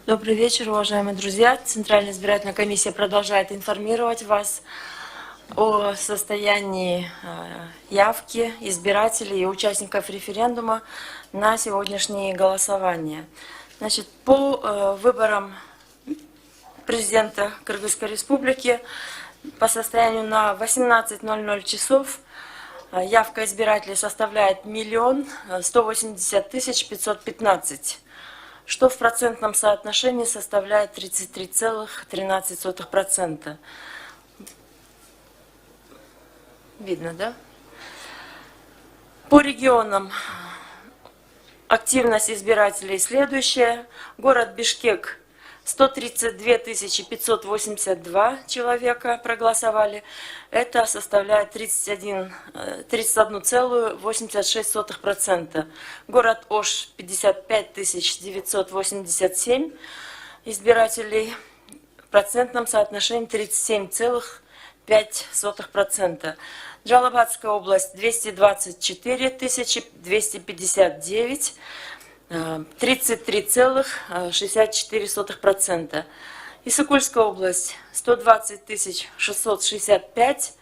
Добрый вечер, уважаемые друзья. Центральная избирательная комиссия продолжает информировать вас о состоянии явки избирателей и участников референдума на сегодняшнее голосование. Значит, по выборам президента Кыргызской республики по состоянию на 18:00 часов явка избирателей составляет 1 180 515, что в процентном соотношении составляет 33,13%. Видно, да? По регионам активность избирателей следующая. Город Бишкек 132 582 человека проголосовали. Это составляет 31,86%. Город Ош 55 987 избирателей. В процентном соотношении 37,5%. Джалабадская область 224 259, 33,64%. Иссыкульская область 120 665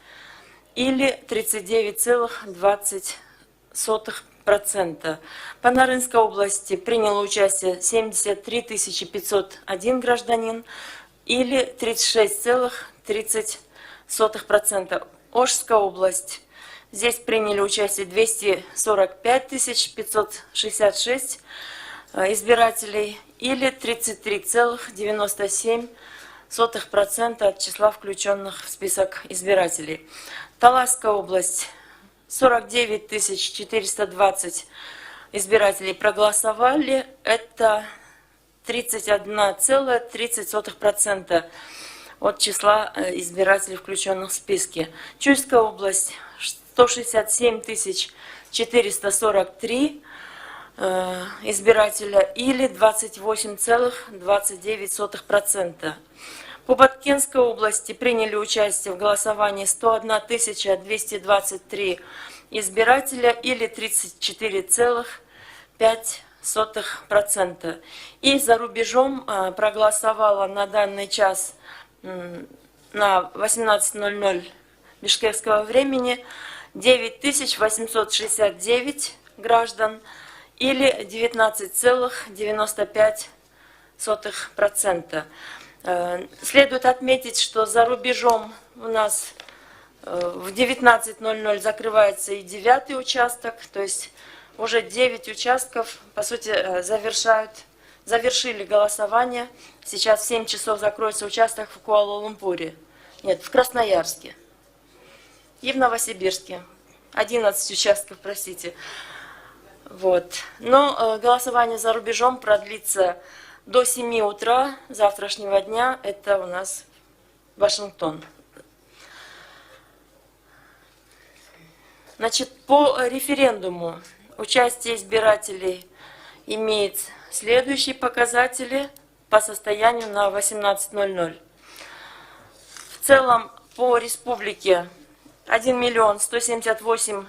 или 39,20%. По Нарынской области приняло участие 73 501 гражданин или 36,30%. Ошская область. Здесь приняли участие 245 566 избирателей или 33,97% от числа включенных в список избирателей. Таласская область. 49 420 избирателей проголосовали. Это 31,30% от числа избирателей, включенных в списки. Чуйская область 167 443 избирателя или 28,29%. По Баткенской области приняли участие в голосовании 101 223 избирателя или 34,5%. И за рубежом проголосовало на данный час на 18:00 бишкекского времени 9869 граждан или 19,95%. Следует отметить, что за рубежом у нас в 19:00 закрывается и 9-й участок, то есть уже 9 участков, по сути, завершили голосование. Сейчас в 7 часов закроется участок в Куала-Лумпуре. Нет, в Красноярске. И в Новосибирске. 11 участков, простите. Вот. Но голосование за рубежом продлится до 7 утра завтрашнего дня. Это у нас Вашингтон. Значит, по референдуму участие избирателей имеет следующие показатели по состоянию на 18:00. В целом по республике 1 178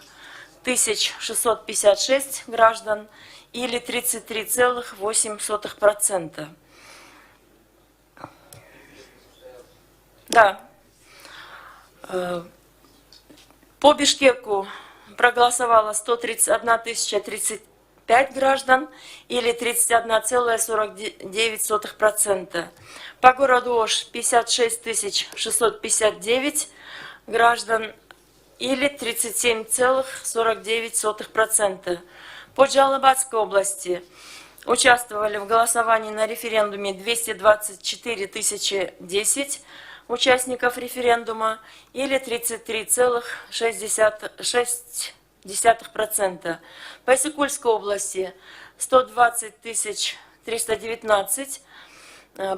656 граждан или 33,8%. Да. По Бишкеку проголосовало 131 035 граждан или 31,49%. По городу Ош 56 659 граждан или 37,49%. По Джалабадской области участвовали в голосовании на референдуме 224 010 участников референдума или 33,6%. По Иссыкульской области 120 319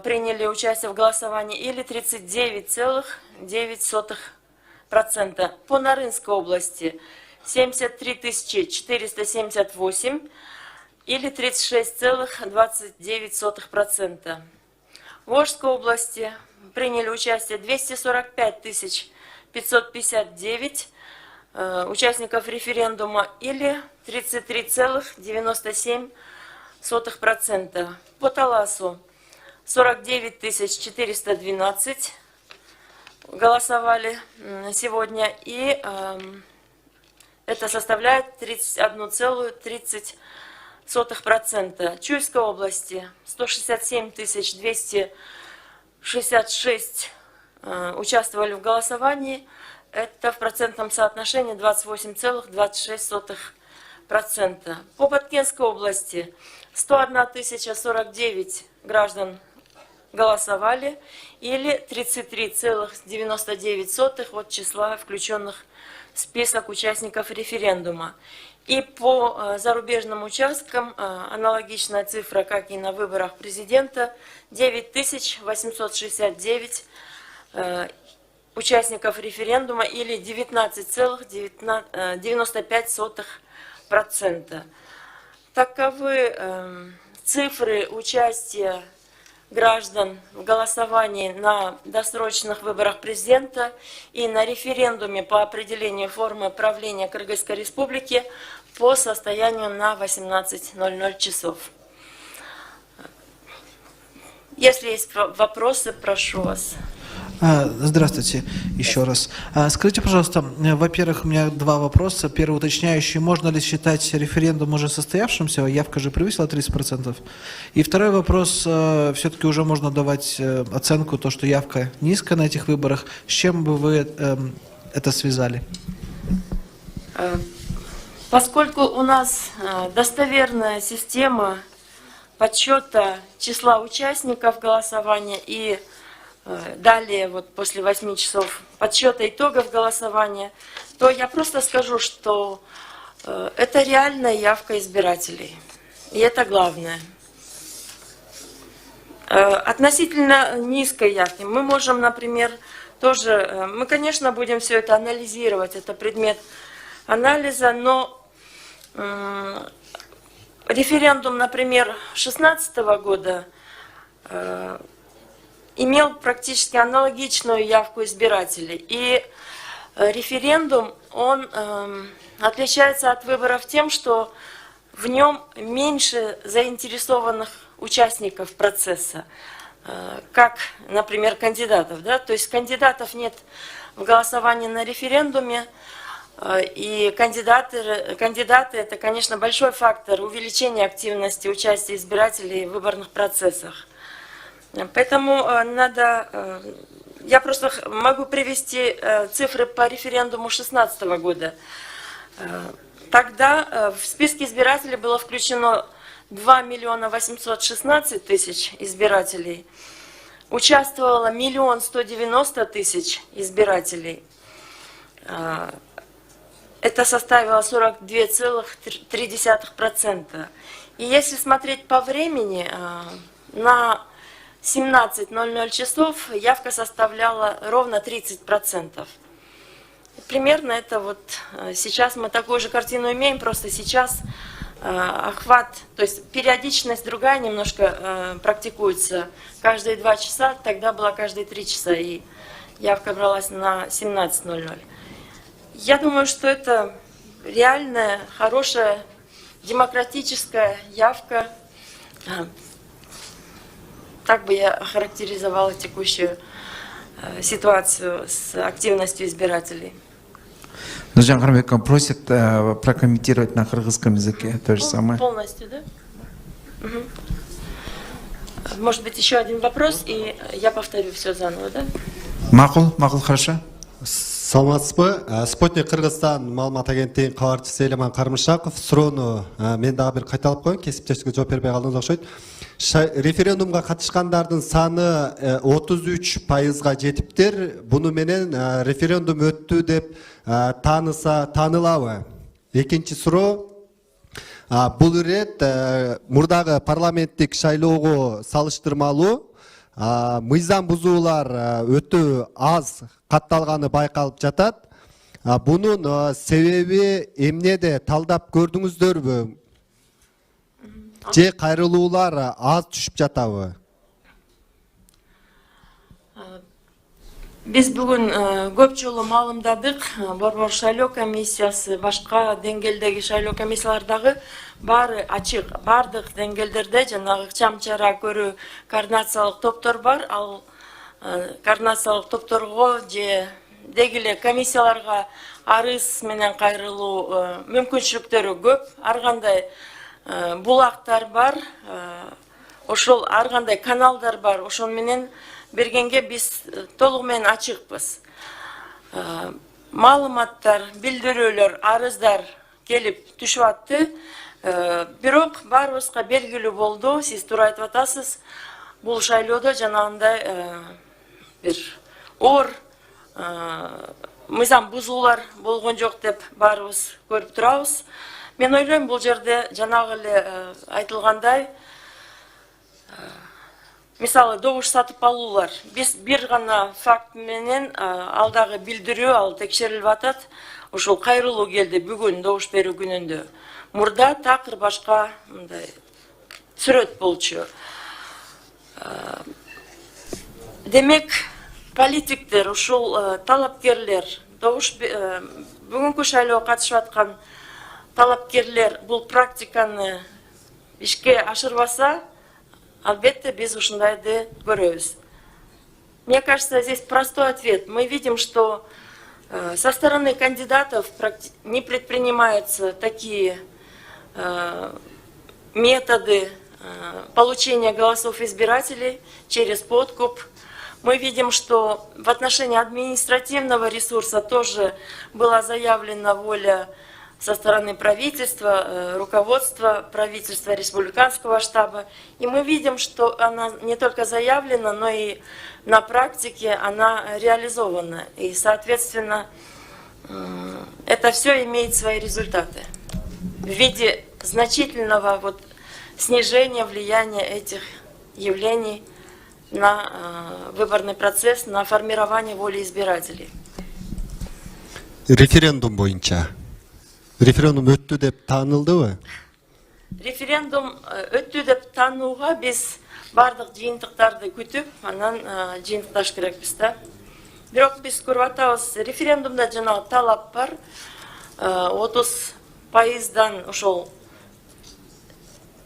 приняли участие в голосовании или 39,9%. По Нарынской области 73 478 или 36,29%. В Ошской области приняли участие 245 559 участников референдума или 33,97%. 0,09%. По Таласу 49 412 голосовали сегодня, и это составляет 31,30%. Чуйской области 167 266 участвовали в голосовании. Это в процентном соотношении 28,26%. По Баткенской области 101 049 граждан голосовали, или 33,99% от числа включенных в список участников референдума. И по зарубежным участкам аналогичная цифра, как и на выборах президента, 9869 участников референдума, или 19,95%. Таковы цифры участия граждан в голосовании на досрочных выборах президента и на референдуме по определению формы правления Кыргызской Республики по состоянию на 18:00 часов. Если есть вопросы, прошу вас. Здравствуйте еще раз. Скажите, пожалуйста, во-первых, у меня два вопроса. Первый уточняющий: можно ли считать референдум уже состоявшимся? Явка же превысила 30%. И второй вопрос: все-таки уже можно давать оценку, то, что явка низкая на этих выборах. С чем бы вы это связали? Поскольку у нас достоверная система подсчета числа участников голосования и далее, вот после 8 часов подсчета итогов голосования, то я просто скажу, что это реальная явка избирателей. И это главное. Относительно низкой явки мы можем, например, тоже, мы, конечно, будем все это анализировать, это предмет анализа, но референдум, например, 2016 года имел практически аналогичную явку избирателей. И референдум, он отличается от выборов тем, что в нем меньше заинтересованных участников процесса, как, например, кандидатов. Да? То есть кандидатов нет в голосовании на референдуме, и кандидаты это, конечно, большой фактор увеличения активности участия избирателей в выборных процессах. Поэтому надо, я просто могу привести цифры по референдуму 2016 года. Тогда в списке избирателей было включено 2 816 000 избирателей. Участвовало 1 190 000 избирателей. Это составило 42,3%. И если смотреть по времени, на 17:00 часов явка составляла ровно 30%. Примерно это вот сейчас мы такую же картину имеем, просто сейчас охват, то есть периодичность другая немножко практикуется. Каждые 2 часа, тогда была каждые 3 часа, и явка бралась на 17:00. Я думаю, что это реальная, хорошая, демократическая явка. Так бы я охарактеризовала текущую ситуацию с активностью избирателей. Нуржан Карамбеков просит прокомментировать на кыргызском языке то же самое. Полностью, да? Угу. Может быть, еще один вопрос, и я повторю все заново, да? Макул, хорошо. Саламатсызбы. Спутник Кыргызстан маалымат агенттигинин кабарчысы Элеман Кармышаков суроону мен дагы бир кайталап коеюн, кесиптешиңизге жооп бербей калдыңыз окшойт. Референдумга катышкандардын саны 33%га жетиптир. Буну менен референдум өттү деп таанылабы? Экинчи суроо: бул ирет мурдагы парламенттик шайлоого салыштырмалуу мыйзам бузуулар өтө аз катталганы байкалып жатат. Бунун себеби эмнеде, талдап көрдүңүздөрбү? Же кайрылуулар аз түшүп жатабы? Биз бүгүн көп жолу маалымдадык. Борбор шайлоо комиссиясы, башка деңгээлдеги шайлоо комиссиялардагы баары ачык. Бардык деңгээлдерде жанагы ыкчам чара көрүү координациялык топтор бар. Ал координациялык топторго же дегиле комиссияларга арыз менен кайрылуу мүмкүнчүлүктөрү көп. Ар кандай булактар бар. Ошол ар кандай каналдар бар. Ошол менен бергенге биз толугу менен ачыкпыз. Маалыматтар, билдирүүлөр, арыздар келип түшүп атты. Бирок баарыбызга белгилүү болду, сиз туура айтып атасыз. Бул шайлоодо жанагындай бир оор мыйзам бузуулар болгон жок деп баарыбыз көрүп турабыз. Мен ойлойм, бул жерде жанагы эле айтылгандай, мисалы добуш сатып алуулар. Биз бир гана факт менен алдагы билдирүү, ал текшерилип атат. Ошол кайрылуу келди бүгүн добуш берүү күнүндө. Мурда такыр башка мындай сүрөт болчу. Демек, политиктер, ушул талапкерлер, добуш бүгүнкү шайлоого катышып аткан талапкерлер бул практиканы ишке ашырбаса, албетте биз ушундайды көрөбүз. Мне кажется, здесь простой ответ. Мы видим, что со стороны кандидатов не предпринимаются такие методы получения голосов избирателей через подкуп. Мы видим, что в отношении административного ресурса тоже была заявлена воля со стороны правительства, руководства правительства республиканского штаба. И мы видим, что она не только заявлена, но и на практике она реализована. И, соответственно, это все имеет свои результаты в виде значительного снижения влияния этих явлений на выборный процесс, на формирование воли избирателей. Референдум боюнча. Референдум өттү деп таанылдыбы? Референдум өттү деп таанууга биз бардык жыйынтыктарды күтүп, анан жыйынтыкташ керекпиз да. Бирок биз көрүп атабыз, референдумда жанагы талап бар. 30%дан ошол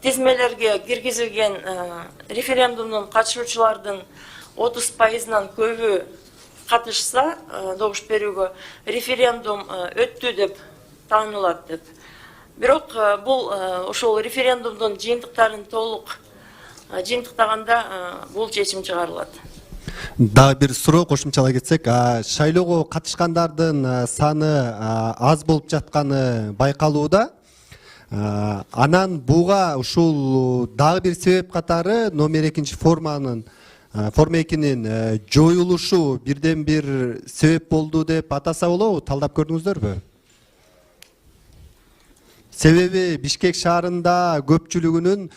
тизмелерге киргизилген референдумдун катышуучулардын 30%нан көбү катышса добуш берүүгө, референдум өттү деп таанылат деп. Бирок бул ошол референдумдун жыйынтыктарын толук жыйынтыктаганда бул чечим чыгарылат. Дагы бир суроо кошумчалай кетсек, шайлоого катышкандардын саны аз болуп жатканы байкалууда. Анан буга ушул дагы бир себеп катары номер 2 форма 2-нин жоюлушу бирден бир себеп болду деп атаса болобу? Талдап көрдүңүздөрбү? Себеби Бишкек шаарында көпчүлүгүнүн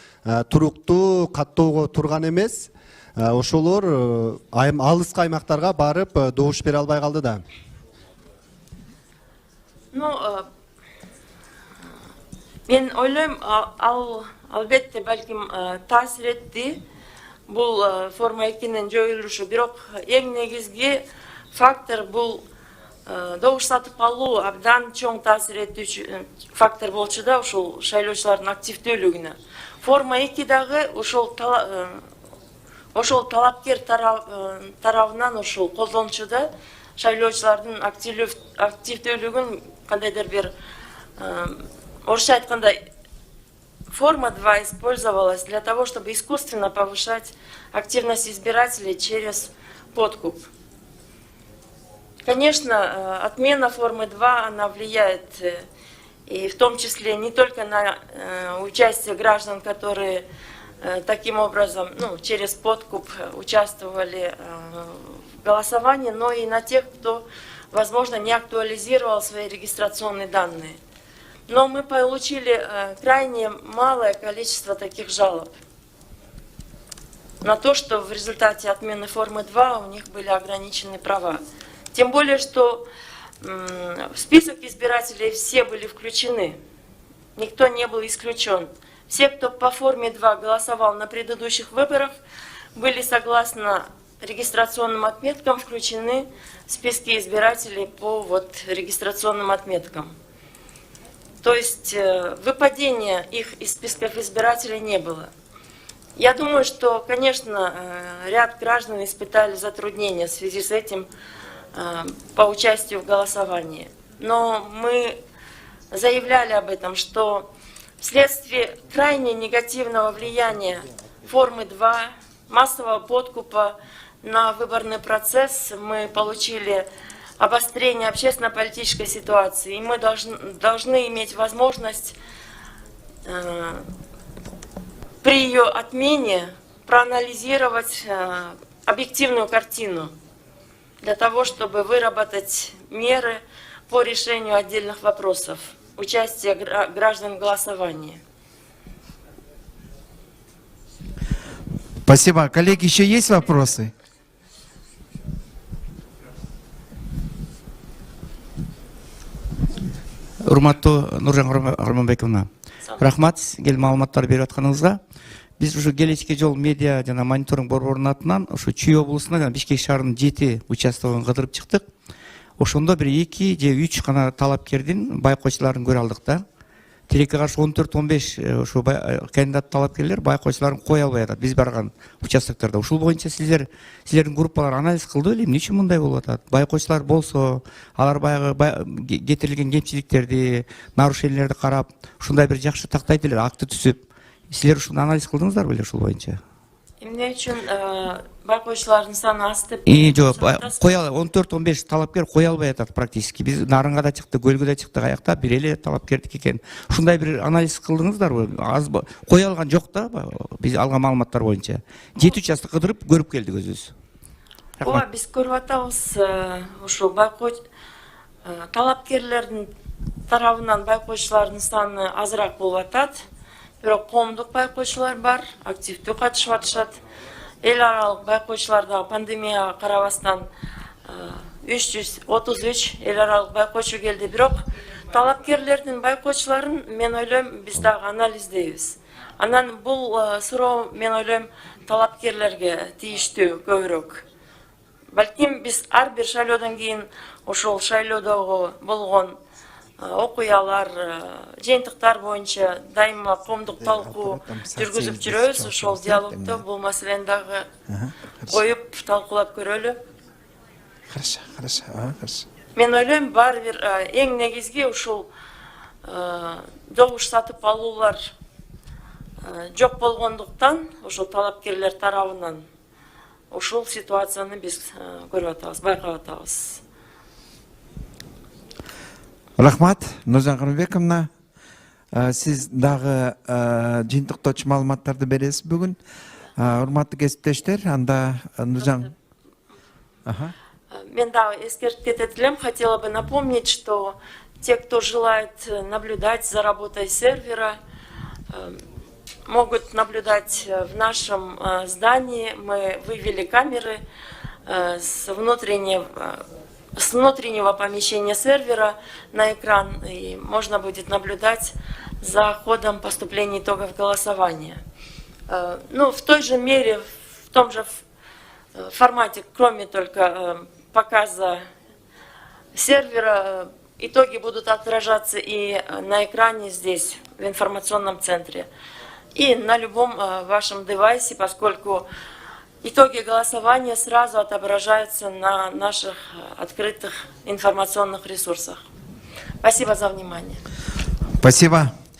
туруктуу каттоого турган эмес. Ошолор алыскы аймактарга барып добуш бере албай калды да. Мен ойлойм, албетте балким таасир этти бул форма 2-нин жоюлушу. Бирок эң негизги фактор бул добуш сатып алуу абдан чоң таасир этүүчү фактор болчу да ушул шайлоочулардын активдүүлүгүнө. Форма 2 дагы ошол талапкер тарабынан ошол колдончу да шайлоочулардын активдүүлүгүн кандайдыр бир орусча айтканда форма 2 использовалась для того, чтобы искусственно повышать активность избирателей через подкуп. Конечно, отмена формы 2, она влияет и в том числе не только на участие граждан, которые таким образом, через подкуп участвовали в голосовании, но и на тех, кто, возможно, не актуализировал свои регистрационные данные. Но мы получили крайне малое количество таких жалоб на то, что в результате отмены формы 2 у них были ограничены права. Тем более, что в список избирателей все были включены, никто не был исключен. Все, кто по форме 2 голосовал на предыдущих выборах, были согласно регистрационным отметкам включены списки избирателей по регистрационным отметкам. То есть выпадения их из списков избирателей не было. Я думаю, что, конечно, ряд граждан испытали затруднения в связи с этим по участию в голосовании. Но мы заявляли об этом, что вследствие крайне негативного влияния формы 2, массового подкупа на выборный процесс, мы получили обострение общественно-политической ситуации, и мы должны иметь возможность при ее отмене проанализировать объективную картину для того, чтобы выработать меры по решению отдельных вопросов участия граждан в голосовании. Спасибо. Коллеги, еще есть вопросы? Урматтуу Нуржан Карманбековна, рахмат кел маалыматтар берип атканыңызга. Биз ушу келечекке жол медиа жана мониторинг борборунун атынан ушу Чүй облусуна жана Бишкек шаарынын 7 участогун кыдырып чыктык. Ошондо бир 2 же 3 гана талапкердин байкоочуларын көрө алдык да. Тилекке каршы 14-15 ушу кандидат талапкерлер байкоочуларын кое албай атат биз барган участоктордо. Ушул боюнча силердин группалар анализ кылды белем, эмне үчүн мындай болуп атат? Байкоочулар болсо, алар баягы кетирилген кемчиликтерди, нарушениелерди карап, ушундай бир жакшы тактайт эле, акты түзүп, силер ушуну анализ кылдыңыздар беле ушул боюнча? Эмне үчүн байкоочулардын саны аз деп? Жок, 14-15 талапкер кое албай атат практически. Биз Нарынга да чыктык, Көлгө да чыктык, аякта бир эле талапкердик экен. Ушундай бир анализ кылдыңыздарбы? Аз кое алган жок да, биз алган маалыматтар боюнча. 7 участок кыдырып көрүп келдик өзүбүз. Ооба, биз көрүп атабыз, ушул талапкерлердин тарабынан байкоочулардын саны азыраак болуп атат. Бирок коомдук байкоочулар бар, активдүү катышып атышат. Эл аралык байкоочулар да пандемияга карабастан 333 эл аралык байкоочу келди. Бирок талапкерлердин байкоочуларын мен ойлойм биз дагы анализдейбиз. Анан бул суроо мен ойлойм талапкерлерге тийиштүү көбүрөөк. Балким биз ар бир шайлоодон кийин ошол шайлоодогу болгон окуялар, жыйынтыктар боюнча дайыма коомдук талкуу жүргүзүп жүрөбүз. Ошол диалогдо бул маселени дагы коюп талкуулап көрөлү. Хорошо. Мен ойлойм баары бир эң негизги ушул добуш сатып алуулар жок болгондуктан ошол талапкерлер тарабынан ушул ситуацияны биз көрүп атабыз, байкап атабыз. Рахмат, Нуржан Карманбековна. Сиз дагы жыйынтыктоочу маалыматтарды бересиз бүгүн. Урматтуу кесиптештер, анда Нуржан. Мен дагы эскертип кетет элем, хотела бы напомнить, что те, кто желает наблюдать за работой сервера, могут наблюдать в нашем здании. Мы вывели камеры с внутреннего помещения сервера на экран, и можно будет наблюдать за ходом поступления итогов голосования. Ну, в той же мере, в том же формате, кроме только показа сервера, итоги будут отражаться и на экране здесь, в информационном центре, и на любом вашем девайсе, поскольку итоги голосования сразу отображаются на наших открытых информационных ресурсах. Спасибо за внимание. Спасибо.